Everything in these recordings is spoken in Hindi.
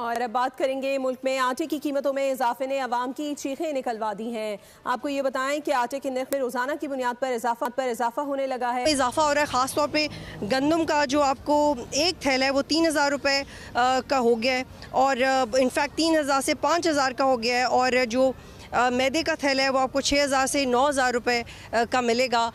और अब बात करेंगे मुल्क में आटे की कीमतों में इजाफे ने अवाम की चीखें निकलवा दी हैं। आपको ये बताएं कि आटे के नर्ख में रोजाना की बुनियाद पर इजाफा होने लगा है। इजाफा हो रहा है, ख़ासतौर पे गंदम का जो आपको एक थैला है वो 3,000 रुपये का हो गया है और इनफैक्ट 3,000 से 5,000 का हो गया है और जो मैदे का थैला है वो आपको 6,000 से 9,000 रुपये का मिलेगा।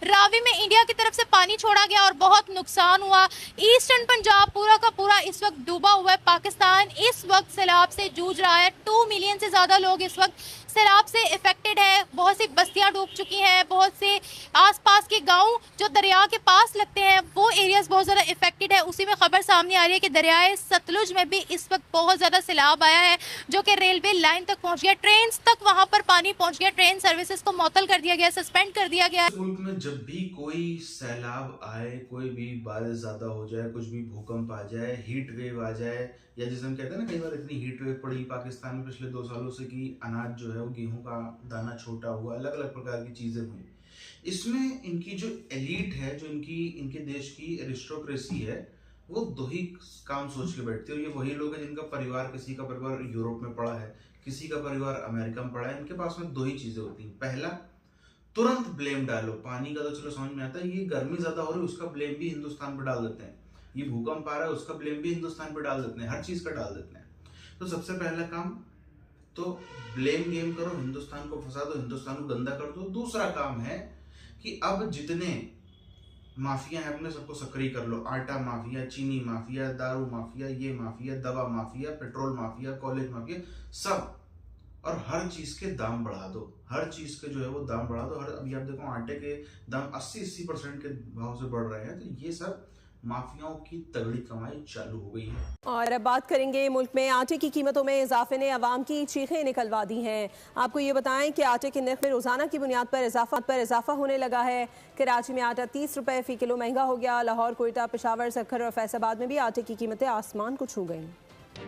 रावी में इंडिया की तरफ से पानी छोड़ा गया और बहुत नुकसान हुआ। ईस्टर्न पंजाब पूरा का पूरा इस वक्त डूबा हुआ है। पाकिस्तान इस वक्त सैलाब से जूझ रहा है। 2 मिलियन से ज़्यादा लोग इस वक्त सैलाब से इफेक्टेड है। बहुत सी बस्तियां डूब चुकी हैं। बहुत से आसपास के गांव जो दरिया के पास लगते हैं वो एरियाज बहुत ज़्यादा इफेक्टेड है। उसी में खबर सामने आ रही है कि दरियाए सतलुज में भी इस वक्त बहुत ज़्यादा सैलाब आया है जो कि रेलवे लाइन तक पहुँच गया। ट्रेन तक वहाँ पर पानी पहुँच गया। ट्रेन सर्विसेज को मुअत्तल कर दिया गया, सस्पेंड कर दिया गया। मुल्क में जब भी कोई सैलाब आए, कोई भी बारिश ज्यादा हो जाए, कुछ भी भूकंप आ जाए, हीट वेव आ जाए, या जैसे हम कहते हैं ना कई बार इतनी हीट वेव पड़ी पाकिस्तान में पिछले 2 सालों से कि अनाज जो है वो गेहूं का दाना छोटा हुआ, अलग अलग प्रकार की चीजें हुई। इसमें इनकी जो एलीट है, जो इनके देश की एरिस्टोक्रेसी है, वो 2 ही काम सोच के बैठती है। और ये वही लोग हैं जिनका परिवार, किसी का परिवार यूरोप में पड़ा है, किसी का परिवार अमेरिका में पड़ा है। इनके पास में 2 ही चीजें होती हैं। पहला, तुरंत ब्लेम डालो। पानी का तो चलो समझ में आता है, ये गर्मी ज्यादा हो रही है उसका ब्लेम भी हिंदुस्तान पे डाल देते हैं, ये भूकंप आ रहा है उसका ब्लेम भी हिंदुस्तान पे डाल देते हैं, हर चीज का डाल देते हैं। तो सबसे पहला काम तो ब्लेम गेम करो, हिंदुस्तान को फंसा दो, हिंदुस्तान को गंदा कर दो। दूसरा काम है कि अब जितने माफिया है अपने सबको सक्रिय कर लो। आटा माफिया, चीनी माफिया, दारू माफिया, ये माफिया, दवा mafia, petrol mafia, college mafia, सब। और हर चीज के दाम बढ़ा दो, हर चीज के जो है वो दाम बढ़ा दो। अभी आप देखो आटे के दाम 80% के भाव से बढ़ रहे हैं। तो ये सब माफियाओं की तगड़ी कमाई चालू हो गई है। और अब बात करेंगे मुल्क में आटे की कीमतों में इजाफे ने अवाम की चीखें निकलवा दी हैं। आपको ये बताएं कि आटे के नर्ख में रोजाना की बुनियाद पर इजाफा होने लगा है। कराची में आटा 30 रुपये फी किलो महंगा हो गया। लाहौर, कोयटा, पेशावर, सक्खर और फैसलाबाद में भी आटे की कीमतें आसमान को छू गईं।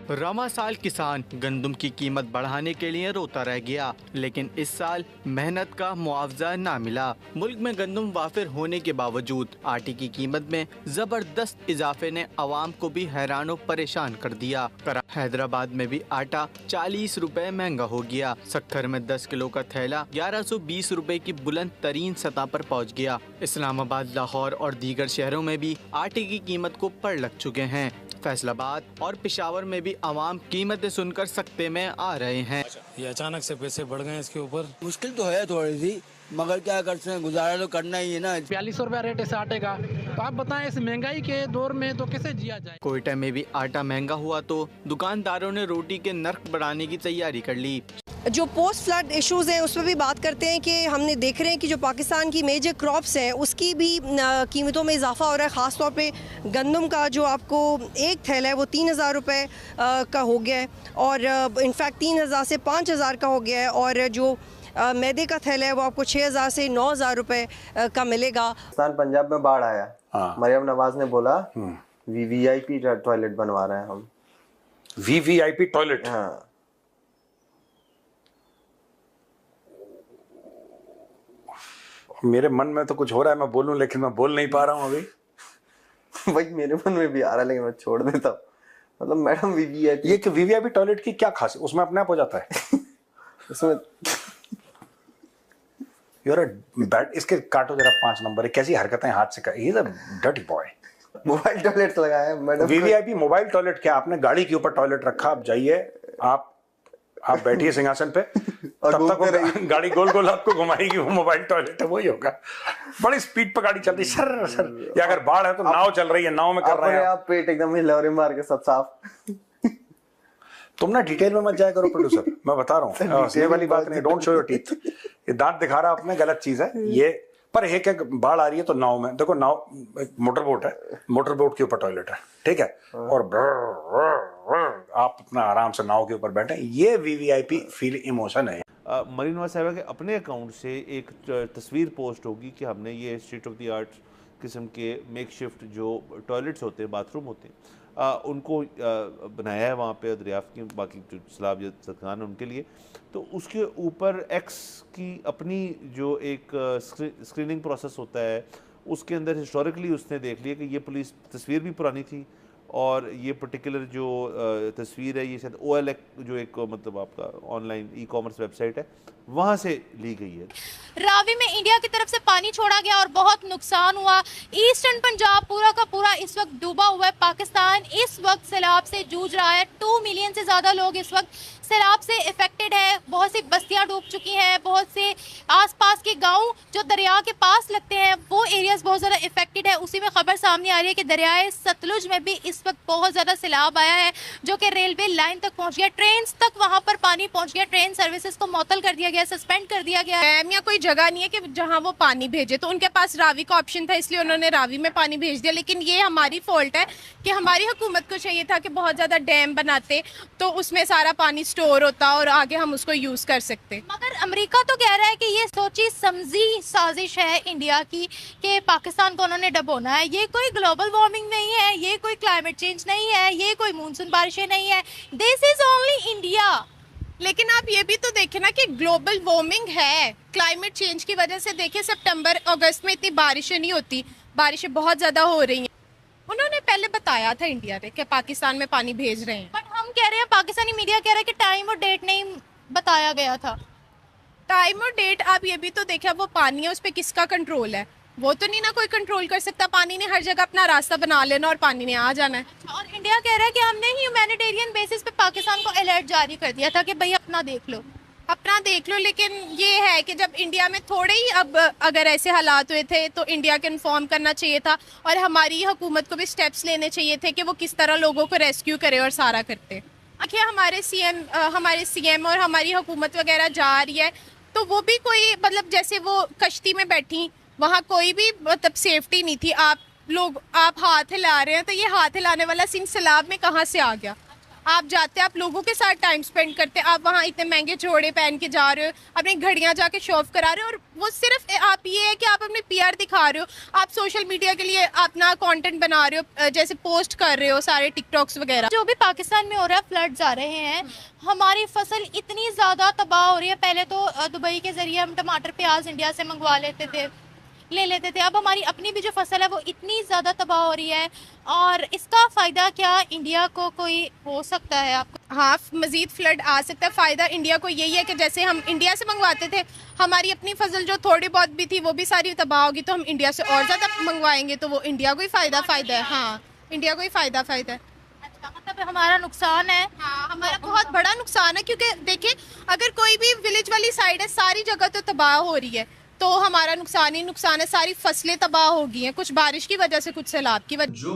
रवा साल किसान गंदम की कीमत बढ़ाने के लिए रोता रह गया, लेकिन इस साल मेहनत का मुआवजा ना मिला। मुल्क में गंदम वाफिर होने के बावजूद आटे की कीमत में जबरदस्त इजाफे ने अवाम को भी हैरान और परेशान कर दिया। हैदराबाद में भी आटा 40 रुपए महंगा हो गया। सक्खर में 10 किलो का थैला 1120 रुपए की बुलंद तरीन सतह पर पहुंच गया। इस्लामाबाद, लाहौर और दीगर शहरों में भी आटे की कीमत को पड़ लग चुके हैं। फैसलाबाद और पेशावर में भी आवाम कीमतें सुनकर सकते में आ रहे हैं। ये अचानक से पैसे बढ़ गए, इसके ऊपर मुश्किल तो है थोड़ी सी, मगर क्या करते हैं, गुजारा तो करना ही है ना। 42 रुपया रेट है आटे का, तो आप बताएं इस महंगाई के दौर में तो कैसे जिया जाए। कोयटा में भी आटा महंगा हुआ तो दुकानदारों ने रोटी के नर्ख बढ़ाने की तैयारी कर ली। जो पोस्ट फ्लड इश्यूज़ हैं उस पर भी बात करते हैं कि हमने देख रहे हैं कि जो पाकिस्तान की मेजर क्रॉप्स हैं उसकी भी कीमतों में इजाफा हो रहा है। ख़ासतौर पे गंदम का जो आपको एक थैला है वो 3,000 रुपये का हो गया है और इनफैक्ट 3,000 से 5,000 का हो गया है और जो मैदे का थैला है वो आपको 6,000 से 9,000 रुपये का मिलेगा। पाकिस्तान पंजाब में बाढ़ आया, मरियम नवाज ने बोला वीवीआईपी टॉयलेट बनवा रहे हैं हम। VVIP toilet? हाँ। मेरे मन में तो कुछ हो रहा है, मैं बोलूं लेकिन मैं बोल नहीं पा रहा हूं अभी। भाई मेरे मन में भी आ रहा है लेकिन मैं छोड़ देता हूँ। मतलब मैडम वीवीआईपी, ये कि वीवीआईपी टॉयलेट की क्या खासियत, उसमें अपने आप हो जाता है? उसमें यूर बैड, इसके काटो जरा 5 नंबर। कैसी हरकतें हाथ से कर, he is a dirty boy. Mobile toilet लगाया मैडम। वीवीआईपी मोबाइल टॉयलेट क्या? आपने गाड़ी के ऊपर टॉयलेट रखा, आप जाइए, आप बैठिए सिंहासन पे, तब तक गाड़ी गोल गोल आपको घुमाएगी, वो मोबाइल टॉयलेट है, वही होगा। बड़ी स्पीड पर गाड़ी चल रही सर सर। या अगर बाढ़ है तो नाव चल रही है, नाव में कर रहे हैं आप पेट एकदम हिलौरे मार के सब साफ। तुम ना डिटेल में मत जाया करो प्रोड्यूसर, मैं बता रहा हूँ, ये वाली बात नहीं। Don't show your teeth. ये दांत दिखा रहा आपने, गलत चीज है ये। पर एक है बाढ़ आ रही है तो नाव में देखो, नाव मोटर बोट है, मोटर बोट के ऊपर टॉयलेट है, ठीक है, और आप अपना आराम से नाव के ऊपर बैठे। ये वीवीआईपी फील इमोशन है। मरीन नवाज साहिबा के अपने अकाउंट से एक तस्वीर पोस्ट होगी कि हमने ये स्टेट ऑफ द आर्ट किस्म के मेक शिफ्ट जो टॉयलेट्स होते हैं, बाथरूम होते हैं, उनको बनाया है वहाँ पे दरियाफ्त की, बाकी जो सैलाब या सदकान है उनके लिए। तो उसके ऊपर एक्स की अपनी जो एक स्क्रीनिंग प्रोसेस होता है, उसके अंदर हिस्टोरिकली उसने देख लिया कि ये पुलिस तस्वीर भी पुरानी थी और ये पर्टिकुलर जो तस्वीर है ये शायद OLX जो एक मतलब आपका ऑनलाइन ई-कॉमर्स वेबसाइट है वहाँ से ली गई है। रावी में इंडिया की तरफ से पानी छोड़ा गया और बहुत नुकसान हुआ। ईस्टर्न पंजाब पूरा का पूरा इस वक्त डूबा हुआ है। पाकिस्तान इस वक्त सैलाब से जूझ रहा है। 2 मिलियन से ज़्यादा लोग इस वक्त सैलाब से इफेक्टेड है। बहुत सी बस्तियां डूब चुकी हैं। बहुत से आसपास के गांव जो दरिया के पास लगते हैं वो एरियाज बहुत ज़्यादा इफेक्टेड है। उसी में खबर सामने आ रही है कि दरियाए सतलुज में भी इस वक्त बहुत ज़्यादा सैलाब आया है जो कि रेलवे लाइन तक पहुँच गया। ट्रेन तक वहाँ पर पानी पहुँच गया। ट्रेन सर्विसेज को मुअत्तल कर दिया गया, सस्पेंड कर दिया गया। डैम या कोई जगह नहीं है कि जहाँ वो पानी भेजे, तो उनके पास रावी का ऑप्शन था इसलिए उन्होंने रावी में पानी भेज दिया। लेकिन ये हमारी फॉल्ट है कि हमारी हुकूमत को चाहिए था कि बहुत ज़्यादा डैम बनाते तो उसमें सारा पानी स्टोर होता और आगे हम उसको यूज़ कर सकते। मगर अमेरिका तो कह रहा है कि ये सोची समझी साजिश है इंडिया की कि पाकिस्तान को उन्होंने डबोना है। ये कोई ग्लोबल वार्मिंग नहीं है, ये कोई क्लाइमेट चेंज नहीं है, ये कोई मानसून बारिशें नहीं है। This is only India. लेकिन आप ये भी तो देखें ना कि ग्लोबल वार्मिंग है, क्लाइमेट चेंज की वजह से देखें सितंबर अगस्त में इतनी बारिशें नहीं होती, बारिशें बहुत ज़्यादा हो रही हैं। उन्होंने पहले बताया था इंडिया ने कि पाकिस्तान में पानी भेज रहे हैं, बट हम कह रहे हैं, पाकिस्तानी मीडिया कह रहा है कि टाइम और डेट नहीं बताया गया था। टाइम और डेट आप ये भी तो देखा, वो पानी है उस पर किसका कंट्रोल है? वो तो नहीं ना कोई कंट्रोल कर सकता। पानी ने हर जगह अपना रास्ता बना लेना और पानी ने आ जाना है। और इंडिया कह रहा है कि हमने ह्यूमैनिटेरियन बेसिस पे पाकिस्तान को अलर्ट जारी कर दिया था कि भाई अपना देख लो, अपना देख लो। लेकिन ये है कि जब इंडिया में थोड़े ही अब अगर ऐसे हालात हुए थे तो इंडिया को इन्फॉर्म करना चाहिए था और हमारी हुकूमत को भी स्टेप्स लेने चाहिए थे कि वो किस तरह लोगों को रेस्क्यू करे और सारा करते। आखिर हमारे सीएम और हमारी हुकूमत वगैरह जा रही है तो वो भी कोई मतलब जैसे वो कश्ती में बैठी, वहाँ कोई भी मतलब सेफ्टी नहीं थी। आप हाथ हिला रहे हैं तो ये हाथ हिलाने वाला सीन सैलाब में कहाँ से आ गया? आप जाते, आप लोगों के साथ टाइम स्पेंड करते, आप वहाँ इतने महंगे जोड़े पहन के जा रहे हो, अपनी घड़ियाँ जाके शो ऑफ करा रहे हो और वो सिर्फ आप ये है कि आप अपने PR दिखा रहे हो, आप सोशल मीडिया के लिए अपना कंटेंट बना रहे हो, जैसे पोस्ट कर रहे हो सारे टिकटॉक्स वगैरह। जो भी पाकिस्तान में हो रहा है, फ्लड्स आ रहे हैं, हमारी फसल इतनी ज़्यादा तबाह हो रही है। पहले तो दुबई के ज़रिए हम टमाटर प्याज इंडिया से मंगवा ले लेते थे, अब हमारी अपनी भी जो फसल है वो इतनी ज़्यादा तबाह हो रही है। और इसका फ़ायदा क्या इंडिया को कोई हो सकता है आपको? हाँ, मज़ीद फ्लड आ सकता है। फ़ायदा इंडिया को यही है कि जैसे हम इंडिया से मंगवाते थे, हमारी अपनी फसल जो थोड़ी बहुत भी थी वो भी सारी तबाह होगी, तो हम इंडिया से और ज़्यादा मंगवाएंगे तो वो इंडिया को ही फ़ायदा है। हाँ, इंडिया को ही फ़ायदा है। अच्छा, मतलब हमारा नुकसान है। हाँ, हमारा बहुत बड़ा नुकसान है क्योंकि देखिए अगर कोई भी विलेज वाली साइड है, सारी जगह तो तबाह हो रही है तो हमारा नुकसान ही नुकसान है। सारी फसलें तबाह हो गई हैं, कुछ बारिश की वजह से, कुछ सैलाब की वजह। जो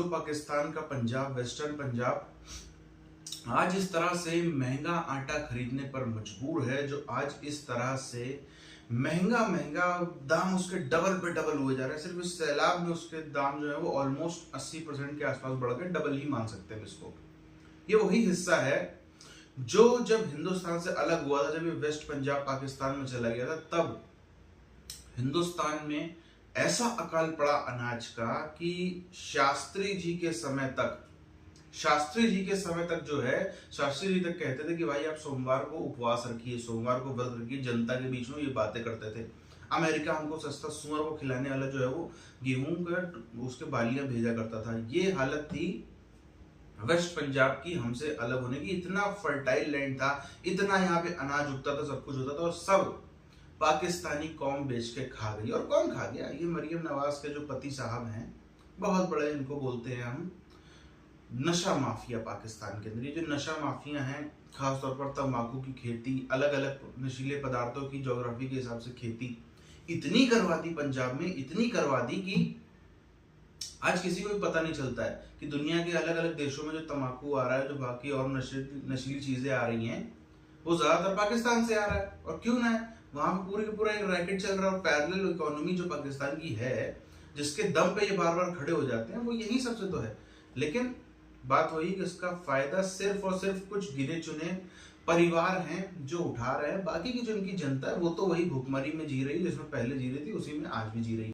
पाकिस्तान का पंजाब, वेस्टर्न पंजाब आज इस तरह से महंगा आटा खरीदने पर मजबूर है, जो आज इस तरह से महंगा दाम उसके डबल पे डबल हुए जा रहे हैं। सिर्फ इस सैलाब में उसके दाम जो है वो ऑलमोस्ट 80% के आसपास बढ़ गए, डबल ही मान सकते हैं इसको। ये वही हिस्सा है जो जब हिंदुस्तान से अलग हुआ था, जब ये वेस्ट पंजाब पाकिस्तान में चला गया था, तब हिंदुस्तान में ऐसा अकाल पड़ा अनाज का कि शास्त्री जी के समय तक जो है, शास्त्री जी तक कहते थे कि भाई आप सोमवार को उपवास रखिए, सोमवार को व्रत रखिए। जनता के बीच में ये बातें करते थे। अमेरिका हमको सस्ता सुअर को खिलाने वाला जो है वो गेहूं का उसके बालियां भेजा करता था। ये हालत थी वेस्ट पंजाब की हमसे अलग होने की। इतना फर्टाइल लैंड था, इतना यहाँ पे अनाज उगता था, सब कुछ होता था, और सब पाकिस्तानी कौम बेच के खा गई। और कौन खा गया? ये मरियम नवाज के जो पति साहब हैं, बहुत बड़े, इनको बोलते हैं हम नशा माफिया। पाकिस्तान के अंदर ये जो नशा माफिया हैं, खासतौर पर तंबाकू की खेती, अलग अलग नशीले पदार्थों की ज्योग्राफी के हिसाब से खेती इतनी करवा दी पंजाब में, इतनी करवा दी कि आज किसी को भी पता नहीं चलता है कि दुनिया के अलग अलग देशों में जो तंबाकू आ रहा है, जो बाकी और नशीली चीजें आ रही हैं, वो ज्यादातर पाकिस्तान से आ रहा है। और क्यों ना है, वहां पे पूरे का पूरा एक रैकेट चल रहा है। और पैरेलल इकोनॉमी जो पाकिस्तान की है, जिसके दम पे ये बार बार खड़े हो जाते हैं, वो यही सबसे तो है। लेकिन बात वही कि इसका फायदा सिर्फ और सिर्फ कुछ गिने चुने परिवार हैं जो उठा रहे हैं। बाकी की जो इनकी जनता है वो तो वही भूखमरी में जी रही है, जिसमें पहले जी रही थी उसी में आज भी जी रही है।